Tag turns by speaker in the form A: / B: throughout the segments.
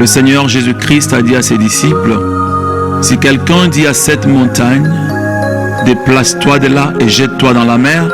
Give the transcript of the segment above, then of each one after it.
A: Le Seigneur Jésus-Christ a dit à ses disciples, si quelqu'un dit à cette montagne, déplace-toi de là et jette-toi dans la mer,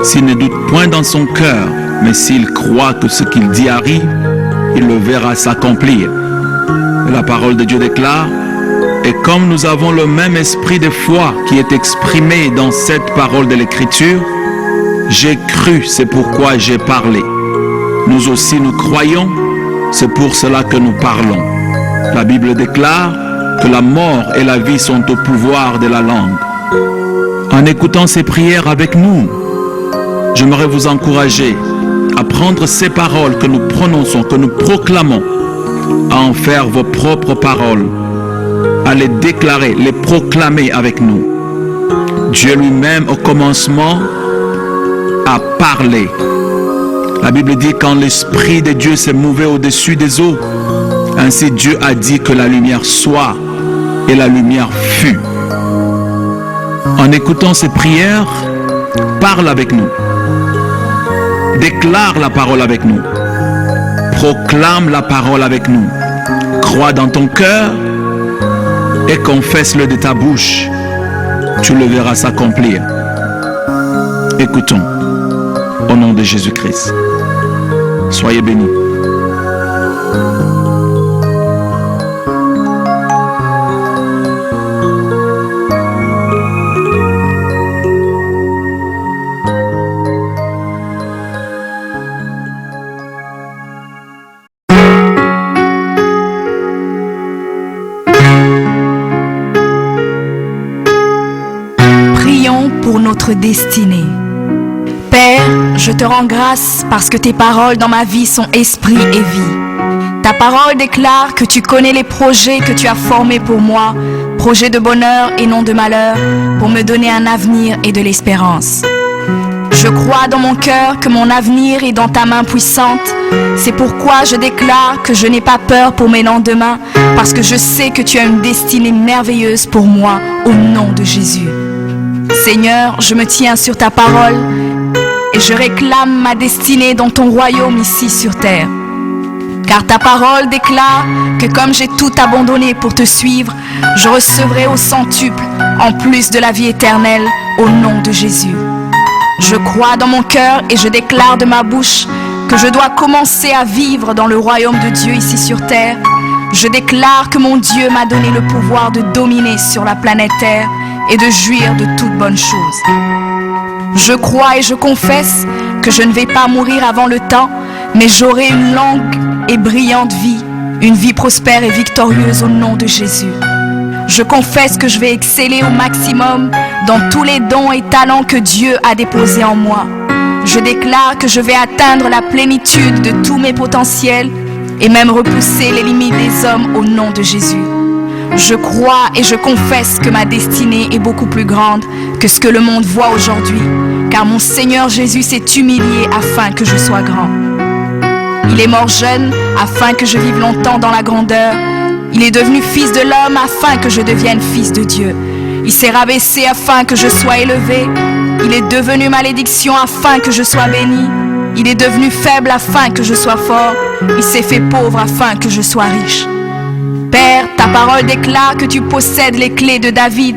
A: s'il ne doute point dans son cœur, mais s'il croit que ce qu'il dit arrive, il le verra s'accomplir. Et la parole de Dieu déclare, et comme nous avons le même esprit de foi qui est exprimé dans cette parole de l'Écriture, j'ai cru, c'est pourquoi j'ai parlé. Nous aussi nous croyons, c'est pour cela que nous parlons. La Bible déclare que la mort et la vie sont au pouvoir de la langue. En écoutant ces prières avec nous, j'aimerais vous encourager à prendre ces paroles que nous prononçons, que nous proclamons, à en faire vos propres paroles, à les déclarer, les proclamer avec nous. Dieu lui-même, au commencement, a parlé. La Bible dit quand l'Esprit de Dieu s'est mouvé au-dessus des eaux, ainsi Dieu a dit que la lumière soit, et la lumière fut. En écoutant ces prières, parle avec nous. Déclare la parole avec nous. Proclame la parole avec nous. Crois dans ton cœur et confesse-le de ta bouche. Tu le verras s'accomplir. Écoutons, au nom de Jésus-Christ. Soyez bénis.
B: Pour notre destinée. Père, je te rends grâce parce que tes paroles dans ma vie sont esprit et vie. Ta parole déclare que tu connais les projets que tu as formés pour moi, projets de bonheur et non de malheur, pour me donner un avenir et de l'espérance. Je crois dans mon cœur que mon avenir est dans ta main puissante. C'est pourquoi je déclare que je n'ai pas peur pour mes lendemains, parce que je sais que tu as une destinée merveilleuse pour moi, au nom de Jésus. Seigneur, je me tiens sur ta parole et je réclame ma destinée dans ton royaume ici sur terre. Car ta parole déclare que comme j'ai tout abandonné pour te suivre, je recevrai au centuple, en plus de la vie éternelle, au nom de Jésus. Je crois dans mon cœur et je déclare de ma bouche que je dois commencer à vivre dans le royaume de Dieu ici sur terre. Je déclare que mon Dieu m'a donné le pouvoir de dominer sur la planète Terre et de jouir de toutes bonnes choses. Je crois et je confesse que je ne vais pas mourir avant le temps, mais j'aurai une longue et brillante vie, une vie prospère et victorieuse au nom de Jésus. Je confesse que je vais exceller au maximum dans tous les dons et talents que Dieu a déposés en moi. Je déclare que je vais atteindre la plénitude de tous mes potentiels et même repousser les limites des hommes au nom de Jésus. Je crois et je confesse que ma destinée est beaucoup plus grande que ce que le monde voit aujourd'hui, car mon Seigneur Jésus s'est humilié afin que je sois grand. Il est mort jeune afin que je vive longtemps dans la grandeur. Il est devenu fils de l'homme afin que je devienne fils de Dieu. Il s'est rabaissé afin que je sois élevé. Il est devenu malédiction afin que je sois béni. Il est devenu faible afin que je sois fort. Il s'est fait pauvre afin que je sois riche. Père, ta parole déclare que tu possèdes les clés de David.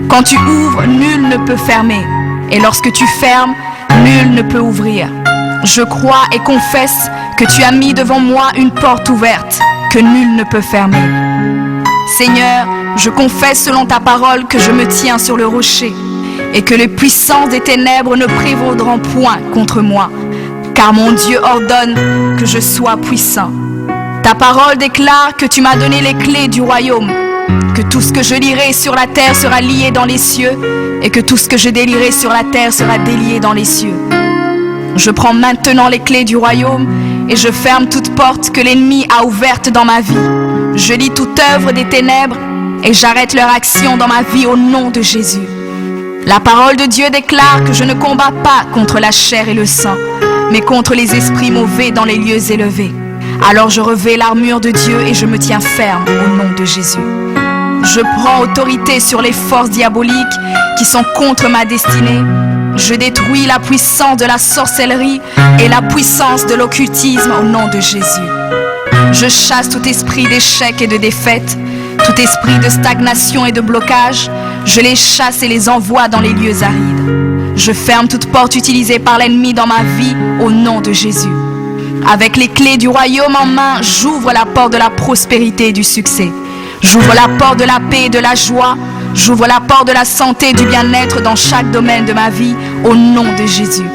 B: Quand tu ouvres, nul ne peut fermer. Et lorsque tu fermes, nul ne peut ouvrir. Je crois et confesse que tu as mis devant moi une porte ouverte que nul ne peut fermer. Seigneur, je confesse selon ta parole que je me tiens sur le rocher et que les puissances des ténèbres ne prévaudront point contre moi, car mon Dieu ordonne que je sois puissant. Ta parole déclare que tu m'as donné les clés du royaume, que tout ce que je lierai sur la terre sera lié dans les cieux, et que tout ce que je délierai sur la terre sera délié dans les cieux. Je prends maintenant les clés du royaume, et je ferme toute porte que l'ennemi a ouverte dans ma vie. Je lis toute œuvre des ténèbres, et j'arrête leur action dans ma vie au nom de Jésus. La parole de Dieu déclare que je ne combats pas contre la chair et le sang, mais contre les esprits mauvais dans les lieux élevés. Alors je revêts l'armure de Dieu et je me tiens ferme au nom de Jésus. Je prends autorité sur les forces diaboliques qui sont contre ma destinée. Je détruis la puissance de la sorcellerie et la puissance de l'occultisme au nom de Jésus. Je chasse tout esprit d'échec et de défaite, tout esprit de stagnation et de blocage. Je les chasse et les envoie dans les lieux arides. Je ferme toute porte utilisée par l'ennemi dans ma vie au nom de Jésus. Avec les clés du royaume en main, j'ouvre la porte de la prospérité et du succès. J'ouvre la porte de la paix et de la joie. J'ouvre la porte de la santé et du bien-être dans chaque domaine de ma vie au nom de Jésus.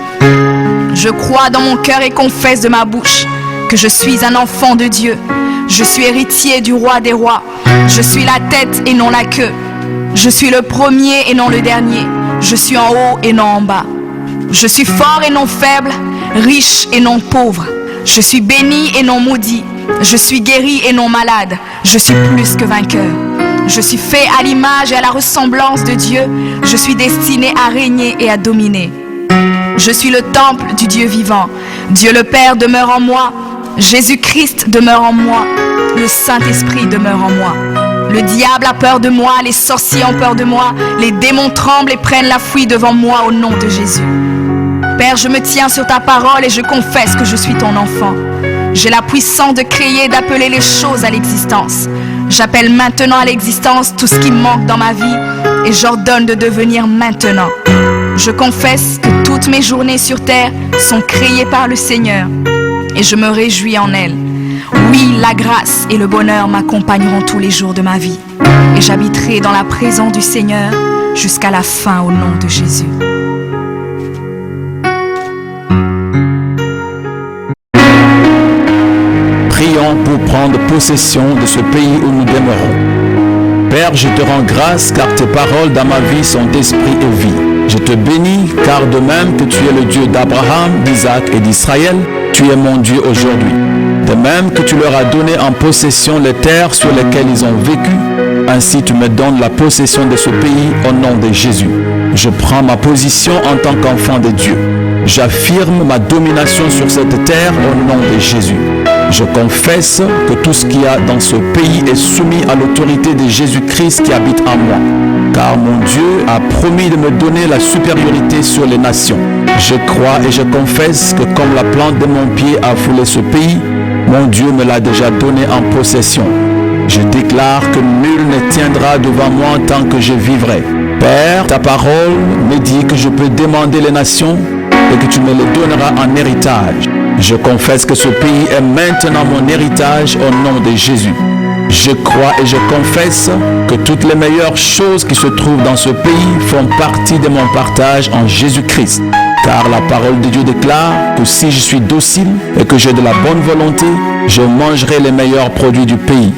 B: Je crois dans mon cœur et confesse de ma bouche que je suis un enfant de Dieu. Je suis héritier du roi des rois. Je suis la tête et non la queue. Je suis le premier et non le dernier. Je suis en haut et non en bas. Je suis fort et non faible, riche et non pauvre. Je suis béni et non maudit. Je suis guéri et non malade. Je suis plus que vainqueur. Je suis fait à l'image et à la ressemblance de Dieu. Je suis destiné à régner et à dominer. Je suis le temple du Dieu vivant. Dieu le Père demeure en moi. Jésus-Christ demeure en moi. Le Saint-Esprit demeure en moi. Le diable a peur de moi, les sorciers ont peur de moi, les démons tremblent et prennent la fuite devant moi au nom de Jésus. Père, je me tiens sur ta parole et je confesse que je suis ton enfant. J'ai la puissance de créer et d'appeler les choses à l'existence. J'appelle maintenant à l'existence tout ce qui manque dans ma vie et j'ordonne de devenir maintenant. Je confesse que toutes mes journées sur terre sont créées par le Seigneur et je me réjouis en elles. Oui, la grâce et le bonheur m'accompagneront tous les jours de ma vie et j'habiterai dans la présence du Seigneur jusqu'à la fin au nom de Jésus.
C: Prions pour prendre possession de ce pays où nous demeurons. Père, je te rends grâce car tes paroles dans ma vie sont esprit et vie. Je te bénis car de même que tu es le Dieu d'Abraham, d'Isaac et d'Israël, tu es mon Dieu aujourd'hui. De même que tu leur as donné en possession les terres sur lesquelles ils ont vécu, ainsi tu me donnes la possession de ce pays au nom de Jésus. Je prends ma position en tant qu'enfant de Dieu. J'affirme ma domination sur cette terre au nom de Jésus. Je confesse que tout ce qu'il y a dans ce pays est soumis à l'autorité de Jésus-Christ qui habite en moi. Car mon Dieu a promis de me donner la supériorité sur les nations. Je crois et je confesse que comme la plante de mon pied a foulé ce pays, mon Dieu me l'a déjà donné en possession. Je déclare que nul ne tiendra devant moi tant que je vivrai. Père, ta parole me dit que je peux demander les nations et que tu me les donneras en héritage. Je confesse que ce pays est maintenant mon héritage au nom de Jésus. Je crois et je confesse que toutes les meilleures choses qui se trouvent dans ce pays font partie de mon partage en Jésus-Christ. Car la parole de Dieu déclare que si je suis docile et que j'ai de la bonne volonté, je mangerai les meilleurs produits du pays.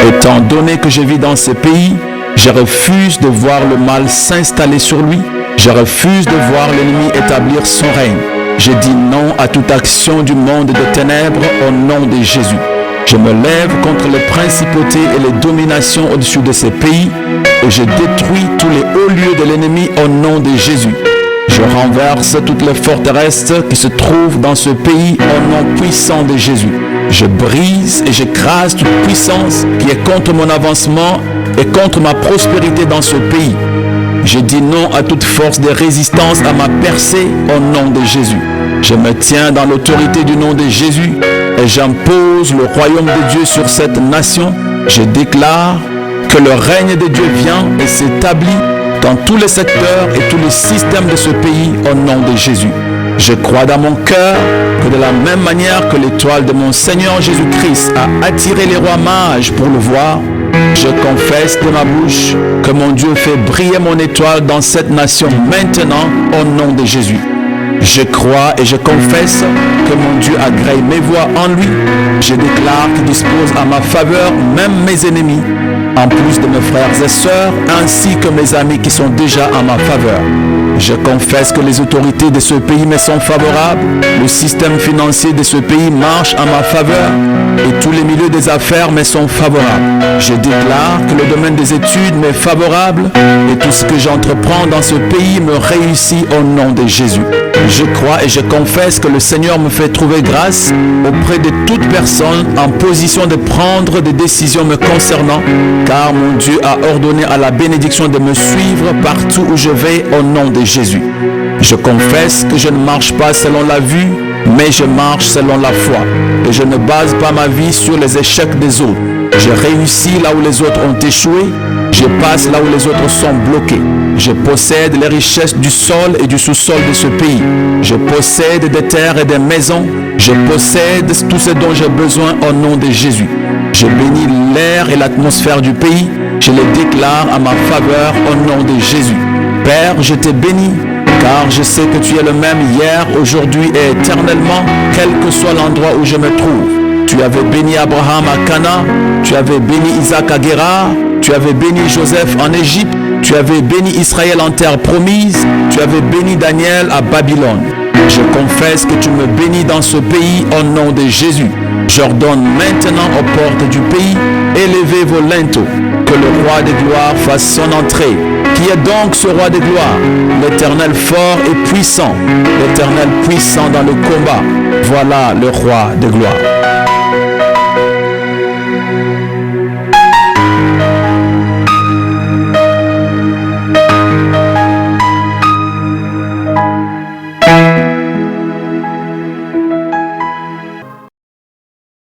C: Étant donné que je vis dans ce pays, je refuse de voir le mal s'installer sur lui. Je refuse de voir l'ennemi établir son règne. Je dis non à toute action du monde des ténèbres au nom de Jésus. Je me lève contre les principautés et les dominations au-dessus de ces pays et je détruis tous les hauts lieux de l'ennemi au nom de Jésus. Je renverse toutes les forteresses qui se trouvent dans ce pays au nom puissant de Jésus. Je brise et j'écrase toute puissance qui est contre mon avancement et contre ma prospérité dans ce pays. Je dis non à toute force de résistance à ma percée au nom de Jésus. Je me tiens dans l'autorité du nom de Jésus et j'impose le royaume de Dieu sur cette nation. Je déclare que le règne de Dieu vient et s'établit dans tous les secteurs et tous les systèmes de ce pays au nom de Jésus. Je crois dans mon cœur que de la même manière que l'étoile de mon Seigneur Jésus-Christ a attiré les rois mages pour le voir, je confesse de ma bouche que mon Dieu fait briller mon étoile dans cette nation maintenant au nom de Jésus. Je crois et je confesse que mon Dieu agrée mes voies en lui. Je déclare qu'il dispose à ma faveur même mes ennemis, en plus de mes frères et sœurs, ainsi que mes amis qui sont déjà en ma faveur. Je confesse que les autorités de ce pays me sont favorables, le système financier de ce pays marche en ma faveur et tous les milieux des affaires me sont favorables. Je déclare que le domaine des études m'est favorable et tout ce que j'entreprends dans ce pays me réussit au nom de Jésus. Je crois et je confesse que le Seigneur me fait trouver grâce auprès de toute personne en position de prendre des décisions me concernant, car mon Dieu a ordonné à la bénédiction de me suivre partout où je vais au nom de Jésus. Je confesse que je ne marche pas selon la vue, mais je marche selon la foi et je ne base pas ma vie sur les échecs des autres. Je réussis là où les autres ont échoué, je passe là où les autres sont bloqués. Je possède les richesses du sol et du sous-sol de ce pays. Je possède des terres et des maisons. Je possède tout ce dont j'ai besoin au nom de Jésus. Je bénis l'air et l'atmosphère du pays. Je les déclare à ma faveur au nom de Jésus. Père, je te bénis, car je sais que tu es le même hier, aujourd'hui et éternellement, quel que soit l'endroit où je me trouve. Tu avais béni Abraham à Cana, tu avais béni Isaac à Guérar, tu avais béni Joseph en Égypte, tu avais béni Israël en terre promise, tu avais béni Daniel à Babylone. Je confesse que tu me bénis dans ce pays au nom de Jésus. J'ordonne maintenant aux portes du pays, élevez vos linteaux, que le roi des gloires fasse son entrée. Qui est donc ce roi des gloires? L'Éternel fort et puissant, l'Éternel puissant dans le combat. Voilà le roi des gloires.